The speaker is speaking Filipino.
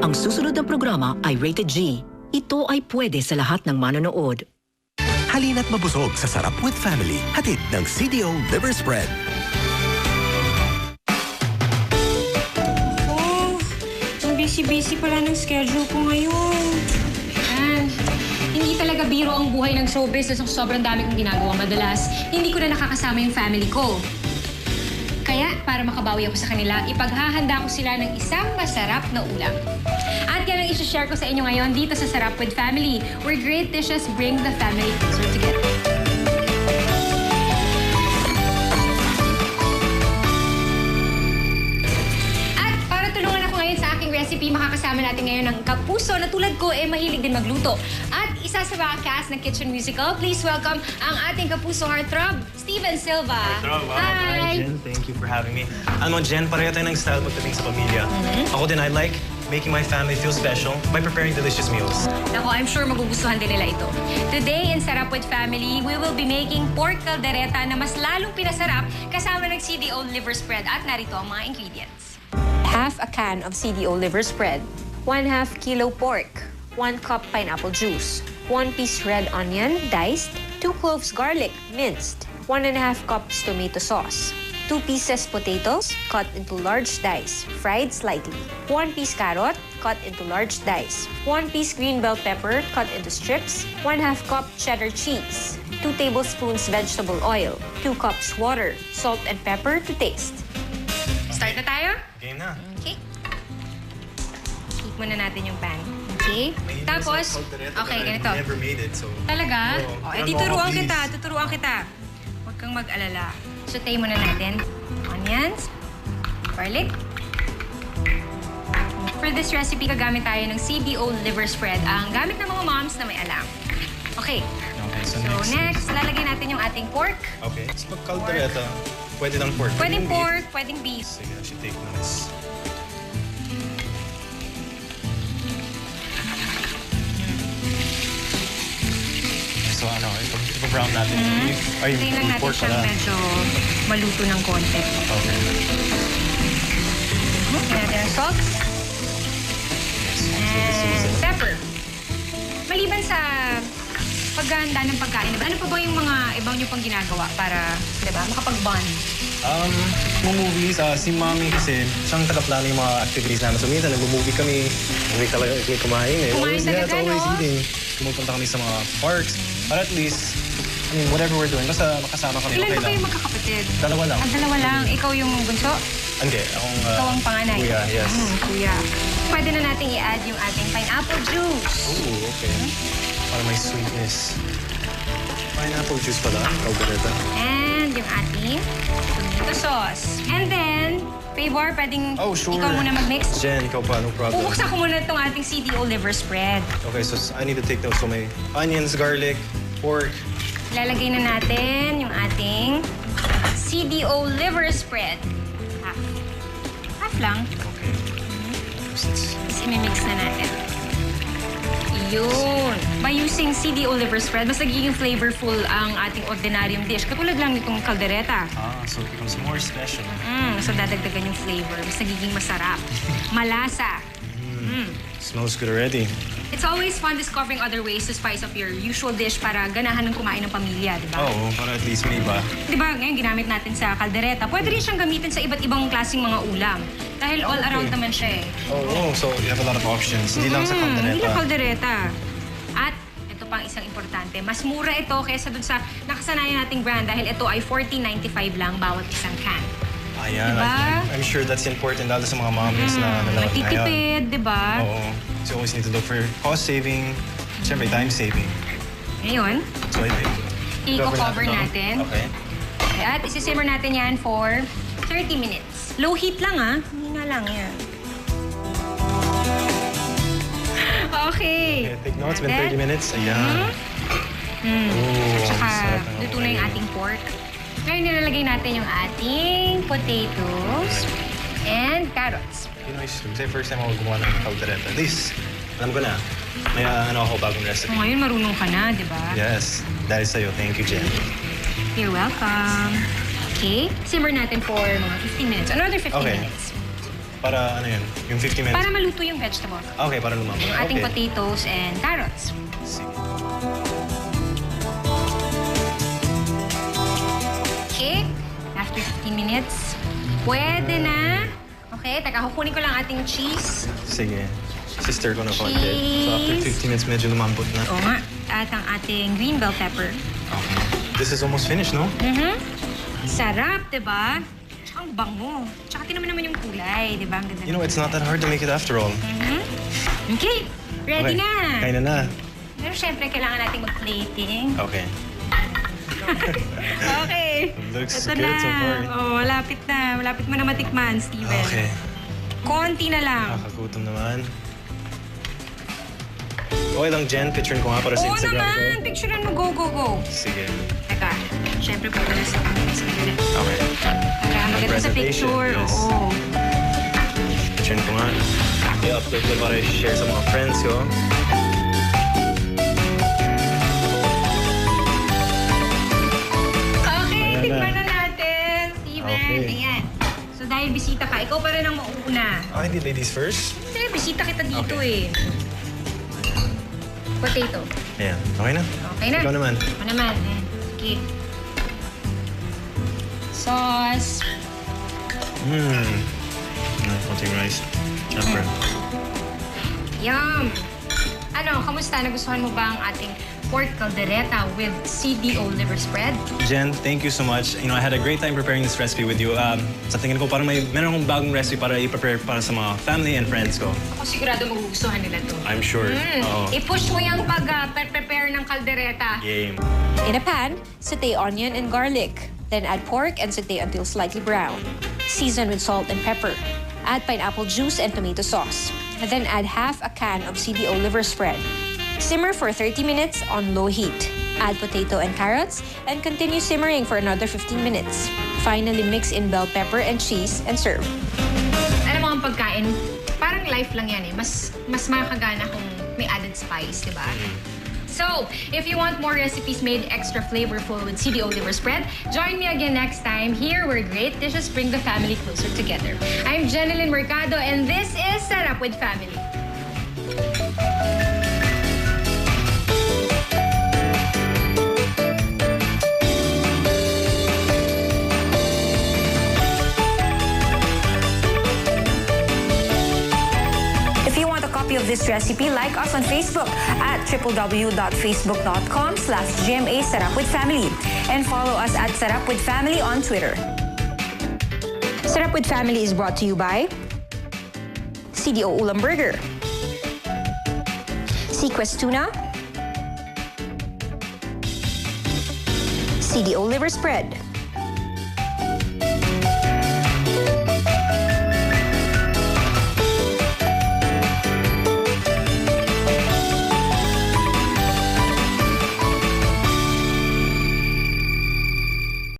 Ang susunod na programa ay Rated G. Ito ay pwede sa lahat ng manonood. Halina't mabusog sa Sarap with Family. Hatid ng CDO Liver Spread. Oh, ang busy-busy pala ng schedule ko ngayon. Yan. Hindi talaga biro ang buhay ng showbiz na sobrang dami kong ginagawa madalas. Hindi ko na nakakasama yung family ko. Kaya, para makabawi ako sa kanila, ipaghahanda ko sila ng isang masarap na ulam. At yan ang isi-share ko sa inyo ngayon dito sa Sarap with Family, where great dishes bring the family closer together. At para tulungan ako ngayon sa aking recipe, makakasama natin ngayon ng kapuso na tulad ko mahilig din magluto. At isa sa mga cast ng Kitchen Musical, please welcome ang ating kapuso heartthrob, Steven Silva. Hi! Jen, thank you for having me. Ano, Jen, pareho tayo ng style pagdating sa pamilya. Ako din, I like making my family feel special by preparing delicious meals. Naku, I'm sure magugustuhan din nila ito. Today, in Sarap with Family, we will be making pork caldereta na mas lalong pinasarap kasama ng CDO liver spread. At narito ang mga ingredients. Half a can of CDO liver spread, 1/2 kilo pork, 1 cup pineapple juice, 1 piece red onion, diced, 2 cloves garlic, minced, 1.5 cups tomato sauce, 2 pieces potatoes, cut into large dice, fried slightly, 1 piece carrot, cut into large dice, 1 piece green bell pepper, cut into strips, 1/2 cup cheddar cheese, 2 tablespoons vegetable oil, 2 cups water, salt and pepper to taste. Start na tayo? Game na. Okay. Heat muna natin yung pan. Okay? Tapos, okay, ganito. I never made it, so... Talaga? Oo. Oh, tuturuan kita, tuturuan kita. Huwag kang mag-alala. Sautay muna natin. Onions, garlic. For this recipe, gagamit tayo ng CBO liver spread. Ang gamit ng mga moms na may alam. Okay. Okay, so next, lalagay natin yung ating pork. Okay, so pag caldereta, pwede lang pork. Pwedeng beef. pork, pwedeng beef. Sige, I should take notes. So ano, ipag-brown natin yung beef. Ay, Hintayin lang yung natin pork siyang pala. medyo maluto ng konti. Okay. Lagyan natin ng salt. And pepper. Maliban sa paghahanda ng pagkain, ano pa ba yung mga ibang nyo pang ginagawa para, di ba, makapag-bond? Mga movies, si Mami kasi siyang tagaplano yung mga activities namin. So minsan nag-movie kami, hindi talaga kami kumain eh. Kumain talaga, it's always no? eating. Pumupunta kami sa mga parks. But at least, I mean, whatever we're doing, basta makasama kami, Ilan okay ba lang. kayo magkakapatid? Dalawa lang. Dalawa lang. Ikaw yung bunso? Hindi, akong Ikaw ang panganay? kuya, yes. Kuya. Pwede na nating i-add yung ating pineapple juice. Ooh, okay. Para may sweetness. Pineapple juice pala, caldereta. And yung ating tomato sauce. And then, Favor, pwedeng Sure. ikaw muna mag-mix. Jen, ikaw pa, no problem. Bubuksan ko muna itong ating CDO liver spread. Okay, so I need to take notes. So may onions, garlic, pork. Lalagay na natin yung ating CDO liver spread. Half. Half lang. Okay. Tapos imimix na natin. Yun. By using CDO liver spread, mas nagiging flavorful ang ating ordinaryong dish. Katulad lang nitong caldereta. So it becomes more special. So dadagdagan yung flavor. Mas nagiging masarap. Malasa. Smells good already. It's always fun discovering other ways to spice up your usual dish para ganahan ng kumain ng pamilya, di ba? Oo, para at least may iba. Di ba, ngayon ginamit natin sa caldereta. Pwede rin siyang gamitin sa iba't ibang klaseng mga ulam. Dahil all around naman siya eh. Oh, so you have a lot of options. Hindi lang sa caldereta. Hindi lang caldereta. At ito pang isang importante, mas mura ito kaysa dun sa nakasanayan nating brand dahil ito ay $14.95 lang bawat isang can. Ayan, Diba? I'm sure that's important lalo sa mga mommies na nanonood ngayon. Magtitipid, di ba? Oo. So you always need to look for cost saving, siyempre time saving. Ngayon, So I think, i-cover natin. Okay. At isi-simmer natin yan for 30 minutes. Low heat lang Hindi na lang yan. Okay. Okay, take notes, been 30 minutes. Ayan. Tsaka, sarap ng luto na yung ating pork. Ngayon, nilalagay natin yung ating potatoes and carrots. You know, kasi first time ako gumawa ng caldereta. At least, alam ko na. May ako bagong recipe. Ngayon, marunong ka na, di ba? Yes. Dahil sa'yo. Thank you, Jen. You're welcome. Okay, simmer natin for mga 15 minutes. Another 15 Okay. minutes. Para ano yun? Yung 50 minutes? Para maluto yung vegetable. Okay, para lumambot. Yung ating Okay. potatoes and carrots. Sige. Okay, after 15 minutes, pwede na. Okay, teka, kukunin ko lang ating cheese. Sige. Sister ko na konti. So after 15 minutes, medyo lumambot na. Oo nga. At ang ating green bell pepper. Okay. This is almost finished, no? Sarap, diba? Tsaka ang bango. Tsaka tinan mo naman yung kulay, diba? Ang ganda. You know, it's not that hard to make it after all. Okay, ready Okay. na. Kain na. Pero syempre, kailangan nating mag-plating. Okay. Okay. Looks Ito good na. so far. Oh, malapit na. Malapit mo na matikman, Steven. Okay. Konti na lang. Nakakagutom naman. Okay lang, Jen. Picturein ko nga para sa Oo Instagram ko. naman. Picturean mo. Go, go, go. Sige. Teka, syempre po na sa Instagram. Okay. Para maganda sa Presentation, picture. yes. Oo. Picturein ko nga. I-upload ko para i-share sa mga friends ko. Okay, Ayan tikman na. na natin, Steven. Okay. Ayan. So dahil bisita ka, ikaw pa rin ang mauuna. Oh, hindi ladies first? Kasi bisita kita dito Okay. Potato. Ayan. Okay na? Okay na. Ikaw naman. Ako naman. Ayan. Okay. Sauce. Konting rice. Siyempre. Yum! Ano, kamusta? Nagustuhan mo ba ang ating pork caldereta with CDO liver spread? Jen, thank you so much. You know, I had a great time preparing this recipe with you. Sa tingin ko, parang meron akong bagong recipe para i-prepare para sa mga family and friends ko. Ako sigurado magugustuhan nila to. I'm sure. Oo. I-push mo yung pag-prepare ng caldereta. Game. In a pan, saute onion and garlic. Then add pork and saute until slightly brown. Season with salt and pepper. Add pineapple juice and tomato sauce. And then add half a can of CDO liver spread. Simmer for 30 minutes on low heat. Add potato and carrots and continue simmering for another 15 minutes. Finally, mix in bell pepper and cheese and serve. Alam mo ang pagkain, parang life lang yan eh. Mas makakagana kung may added spice, di ba? So, if you want more recipes made extra flavorful with CDO liver spread, join me again next time here where great dishes bring the family closer together. I'm Jeneline Mercado and this is Sarap with Family. If you want a copy of this recipe, like us on Facebook at www.facebook.com/GMA Sarap with Family and follow us at Sarap with Family on Twitter. Sarap with Family is brought to you by CDO Ulam Burger, Sequest Tuna, CDO Liver Spread,